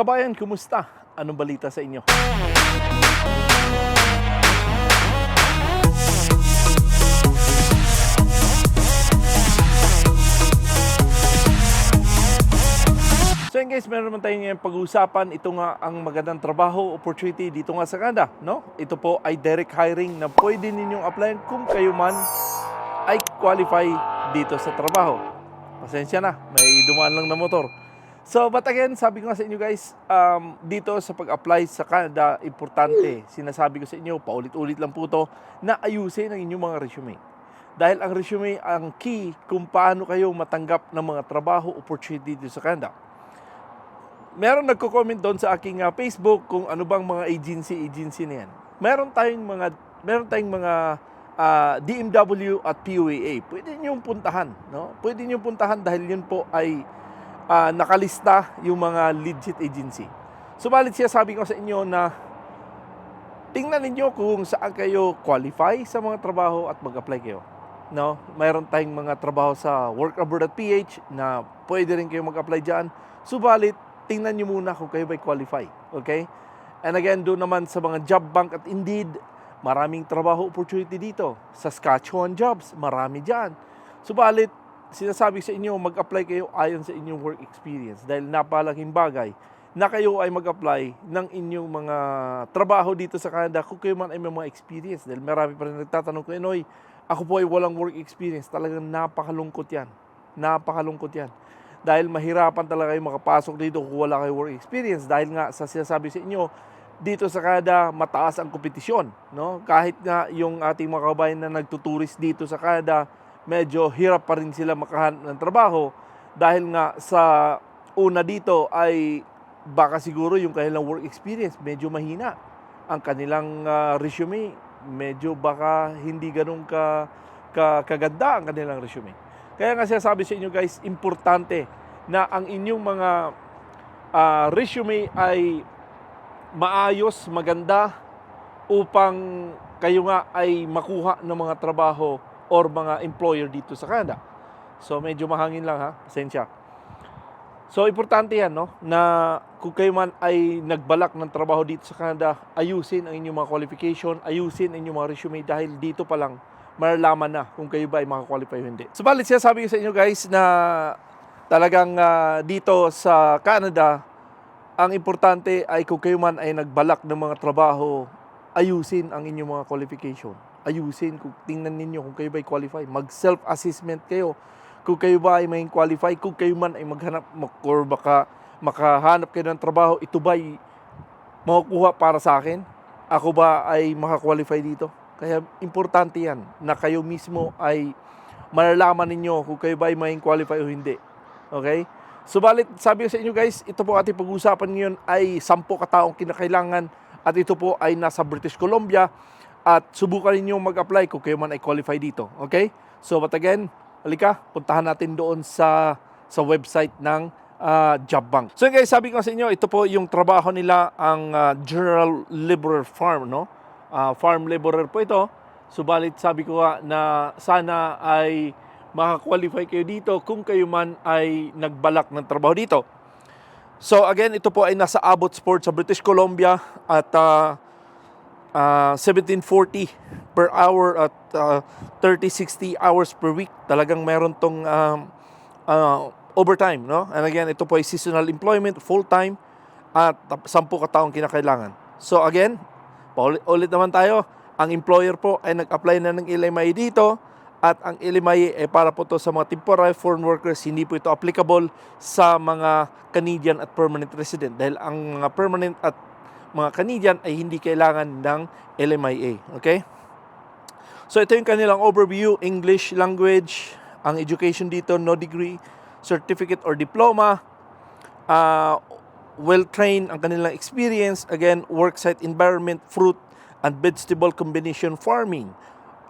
Kabayan, kumusta? Anong balita sa inyo? So yun guys, meron naman tayo ngayon pag-uusapan. Ito nga ang magandang trabaho, opportunity dito nga sa Canada, no? Ito po ay direct hiring na pwede ninyong applyan kung kayo man ay qualify dito sa trabaho. Pasensya na, may dumaan lang na motor. So, but again, sabi ko nga sa inyo guys, dito sa pag-apply sa Canada, importante. Sinasabi ko sa inyo, paulit-ulit lang po to, na ayusin ang inyong mga resume. Dahil ang resume ang key kung paano kayo matanggap ng mga trabaho, opportunity dito sa Canada. Meron nagko-comment doon sa aking Facebook kung ano bang mga agency na yan. Meron tayong mga DMW at POAA. Pwede niyong puntahan, no? Pwede niyong puntahan dahil yun po ay nakalista yung mga legit agency. Subalit siya sabi ko sa inyo na tingnan ninyo kung saan kayo qualify sa mga trabaho at mag-apply kayo. No? Mayroon tayong mga trabaho sa workabroad.ph na pwede rin kayo mag-apply dyan. Subalit, tingnan nyo muna kung kayo ba'y qualify. Okay? And again, doon naman sa mga job bank at Indeed, maraming trabaho opportunity dito. Sa Saskatchewan jobs, marami dyan. Subalit, sinasabi sa inyo, mag-apply kayo ayon sa inyong work experience dahil napalaking bagay na kayo ay mag-apply ng inyong mga trabaho dito sa Canada kung kayo man ay may mga experience. Dahil marami pa rin nagtatanong ko, Enoy, ako po ay walang work experience. Talagang napakalungkot yan. Napakalungkot yan. Dahil mahirapan talaga kayo makapasok dito kung wala kayo work experience. Dahil nga sa sinasabi sa inyo, dito sa Canada, mataas ang kompetisyon. No? Kahit nga yung ating mga kabayan na nagtuturis dito sa Canada, medyo hirap pa rin sila makahanap ng trabaho dahil nga sa una dito ay baka siguro yung kanilang work experience medyo mahina. Ang kanilang resume medyo baka hindi ganun kaganda ang kanilang resume. Kaya nga sinasabi sa inyo guys, importante na ang inyong mga resume ay maayos, maganda upang kayo nga ay makuha ng mga trabaho or mga employer dito sa Canada. So, medyo mahangin lang ha. Pasensya. So, importante yan, no? Na kung kayo man ay nagbalak ng trabaho dito sa Canada, ayusin ang inyong mga qualification, ayusin ang inyong mga resume dahil dito pa lang malalaman na kung kayo ba ay makakwalify o hindi. Subalit, sabi ko sa inyo guys na talagang dito sa Canada, ang importante ay kung kayo man ay nagbalak ng mga trabaho, ayusin ang inyong mga qualification. Ayusin, kung tingnan ninyo kung kayo ba ay qualify. Mag-self-assessment kayo. Kung kayo ba ay may qualify, kung kayo man ay maghanap or makahanap kayo ng trabaho, ito ba ay makukuha para sa akin? Ako ba ay makakwalify dito? Kaya importante yan na kayo mismo ay malalaman ninyo kung kayo ba ay may qualify o hindi. Okay? Subalit, sabi ko sa inyo guys, ito po ating pag-uusapan ngayon ay 10 kataong kinakailangan at ito po ay nasa British Columbia. At subukan ninyo mag-apply kung kayo man ay qualify dito. Okay? So, but again, halika, puntahan natin doon sa website ng Job Bank. So guys, sabi ko sa inyo, ito po yung trabaho nila, ang General Laborer Farm, no? Farm laborer po ito. Subalit, sabi ko na sana ay makakwalify kayo dito kung kayo man ay nagbalak ng trabaho dito. So again, ito po ay nasa Abbott Sports sa British Columbia at 17.40 per hour at 30-60 hours per week. Talagang meron tong overtime, no? And again, ito po ay seasonal employment, full-time, at 10 kataong kinakailangan. So again, ulit naman tayo, ang employer po ay nag-apply na ng LMIA dito, at ang LMIA ay para po to sa mga temporary foreign workers, hindi po ito applicable sa mga Canadian at permanent resident. Dahil ang mga permanent at mga Canadian ay hindi kailangan ng LMIA. Okay? So ito yung kanilang overview, English language, ang education dito, no degree, certificate or diploma, well-trained ang kanilang experience, again, worksite environment, fruit and vegetable combination farming,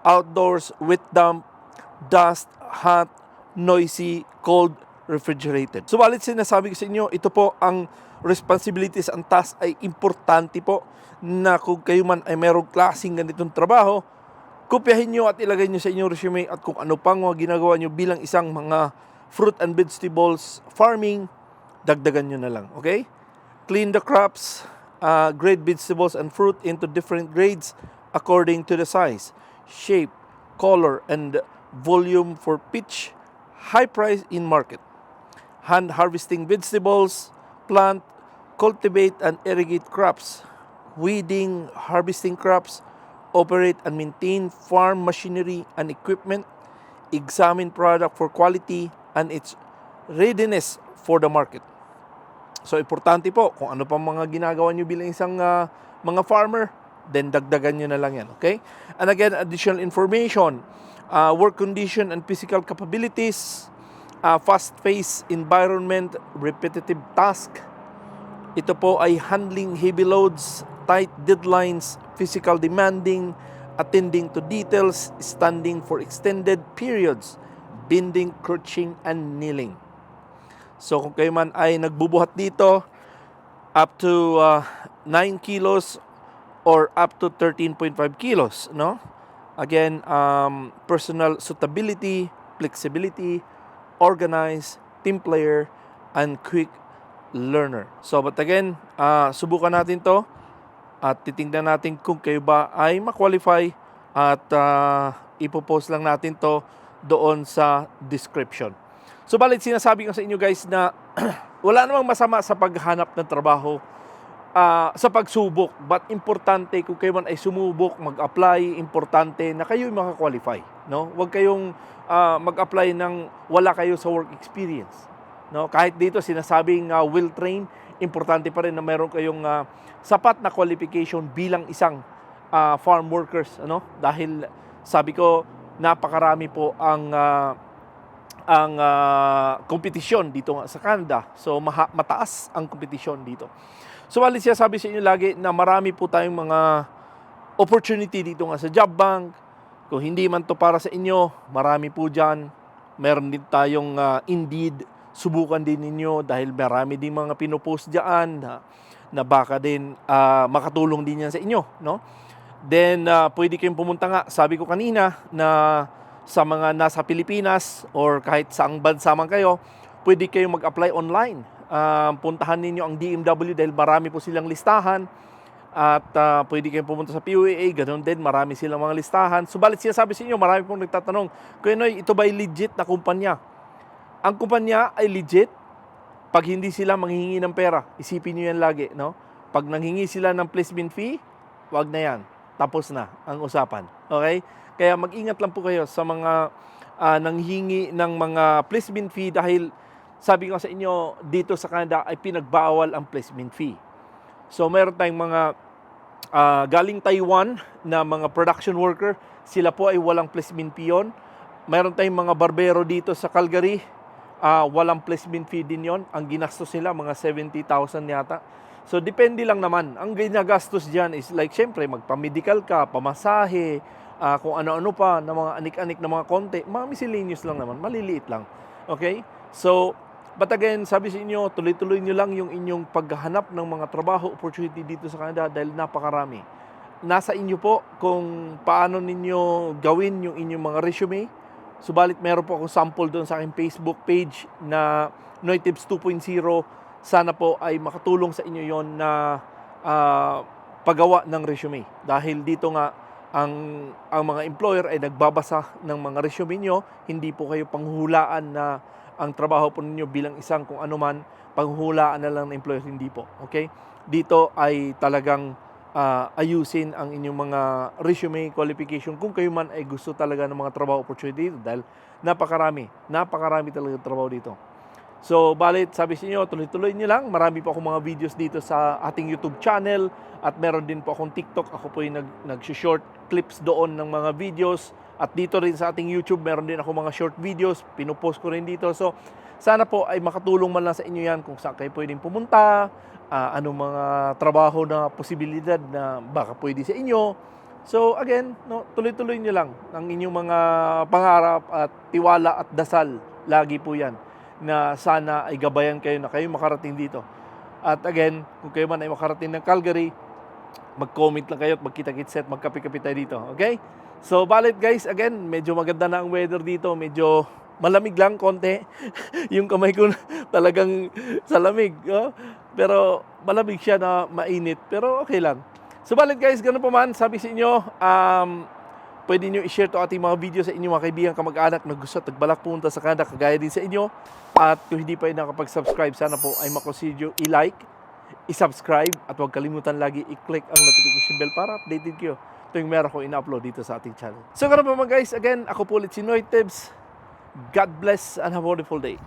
outdoors, wet damp, dust, hot, noisy, cold, refrigerated. Subalit sinasabi ko sa inyo, ito po ang responsibilities, ang task ay importante po na kung kayo man ay merong klaseng ganitong trabaho, kopyahin nyo at ilagay nyo sa inyong resume at kung ano pang mga ginagawa nyo bilang isang mga fruit and vegetables farming, dagdagan nyo na lang. Okay? clean the crops, grade vegetables and fruit into different grades according to the size, shape, color, and volume for pitch, high price in market. Hand harvesting vegetables, plant, cultivate and irrigate crops, weeding, harvesting crops, operate and maintain farm machinery and equipment, examine product for quality and its readiness for the market. So, importante po, kung ano pa mga ginagawa nyo bilang isang mga farmer, then dagdagan nyo na lang yan, okay? And again, additional information, work condition and physical capabilities, fast-paced environment, repetitive task. Ito po ay handling heavy loads, tight deadlines, physical demanding, attending to details, standing for extended periods, bending, crouching, and kneeling. So kung kayo man ay nagbubuhat dito, up to 9 kilos or up to 13.5 kilos, no? Again, personal suitability, flexibility, organized, team player, and quick learner. So but again, subukan natin to at titingnan natin kung kayo ba ay ma-qualify at ipopost lang natin to doon sa description. So balit sinasabi ko sa inyo guys na wala namang masama sa paghanap ng trabaho, sa pagsubok, but importante kung kayo man ay sumubok, mag-apply, importante na kayo maka-qualify, no? Huwag kayong mag-apply ng wala kayo sa work experience, no? Kahit dito sinasabing well-trained, importante pa rin na meron kayong sapat na qualification bilang isang farm workers, ano? Dahil sabi ko napakarami po ang kompetisyon dito sa Canada. So mataas ang kompetisyon dito. So walit siya sabi sa inyo lagi na marami po tayong mga opportunity dito nga sa job bank. Kung hindi man to para sa inyo, marami po dyan. Meron din tayong Indeed. Subukan din ninyo dahil marami din mga pinopost dyan na baka din makatulong din yan sa inyo, no? Then pwede kayong pumunta nga, sabi ko kanina, na sa mga nasa Pilipinas or kahit saang bansa man kayo, pwede kayong mag-apply online. Puntahan ninyo ang DMW dahil marami po silang listahan at pwede kayong pumunta sa PUAA, ganoon din, marami silang mga listahan. Subalit sinasabi sa inyo, marami pong nagtatanong, Kuya Noy, ito ba ay legit na kumpanya? Ang kumpanya ay legit pag hindi sila manghihingi ng pera. Isipin nyo yan lagi, no? Pag nanghingi sila ng placement fee, wag na yan. Tapos na ang usapan. Okay? Kaya mag-ingat lang po kayo sa mga nanghingi ng mga placement fee dahil sabi ko sa inyo, dito sa Canada ay pinagbawal ang placement fee. So, meron tayong mga galing Taiwan na mga production worker. Sila po ay walang placement fee yun. Meron tayong mga barbero dito sa Calgary. Walang placement fee din yon. Ang ginastos nila, mga 70,000 yata. So, depende lang naman. Ang ginagastos dyan is like, syempre, magpa-medical ka, pamasahe, kung ano-ano pa, na mga anik-anik na mga konti. Mga miscellaneous lang naman, maliliit lang. Okay? So, but again, sabi sa inyo, tuloy-tuloy nyo lang yung inyong paghahanap ng mga trabaho, opportunity dito sa Canada dahil napakarami. Nasa inyo po kung paano ninyo gawin yung inyong mga resume. Subalit meron po akong sample doon sa aking Facebook page na Noy Tips 2.0. Sana po ay makatulong sa inyo yon na paggawa ng resume. Dahil dito nga, ang mga employer ay nagbabasa ng mga resume nyo. Hindi po kayo panghulaan na ang trabaho po ninyo bilang isang kung ano man, panghulaan na lang ng employer. Hindi po. Okay? Dito ay talagang ayusin ang inyong mga resume qualification kung kayo man ay gusto talaga ng mga trabaho opportunity dito dahil napakarami talaga trabaho dito. So, balit, sabi sa inyo, tuloy-tuloy nyo lang. Marami po akong mga videos dito sa ating YouTube channel at meron din po akong TikTok. Ako po yung nag-short clips doon ng mga videos at dito rin sa ating YouTube, meron din ako mga short videos. Pinupost ko rin dito. So, sana po ay makatulong man lang sa inyo yan kung saan kayo pwedeng pumunta, anong mga trabaho na posibilidad na baka pwede sa inyo. So again, no, tuloy-tuloy nyo lang ang inyong mga pangarap at tiwala at dasal. Lagi po yan na sana ay gabayan kayo na kayo makarating dito. At again, kung kayo man ay makarating ng Calgary, mag-comment lang kayo at magkita-kits at magkape-kape tayo dito. Okay? So balit guys, again, medyo maganda na ang weather dito. Medyo malamig lang konti. Yung kamay ko talagang sa lamig. Oh? Pero malamig siya na mainit. Pero okay lang. Subalit guys, ganun pa man, sabi sa inyo, pwede nyo i-share to ating mga video sa inyong mga kaibigan, kamag-anak na gusto at nagbalak punta sa Canada kagaya din sa inyo. At kung hindi pa rin nakapag-subscribe, sana po ay makonsider i-like, i-subscribe, at huwag kalimutan lagi i-click ang notification bell para updated kayo tuwing meron ko in-upload dito sa ating channel. So ganun pa man guys, again, ako po ulit si Noy Tibbs. God bless and have a wonderful day.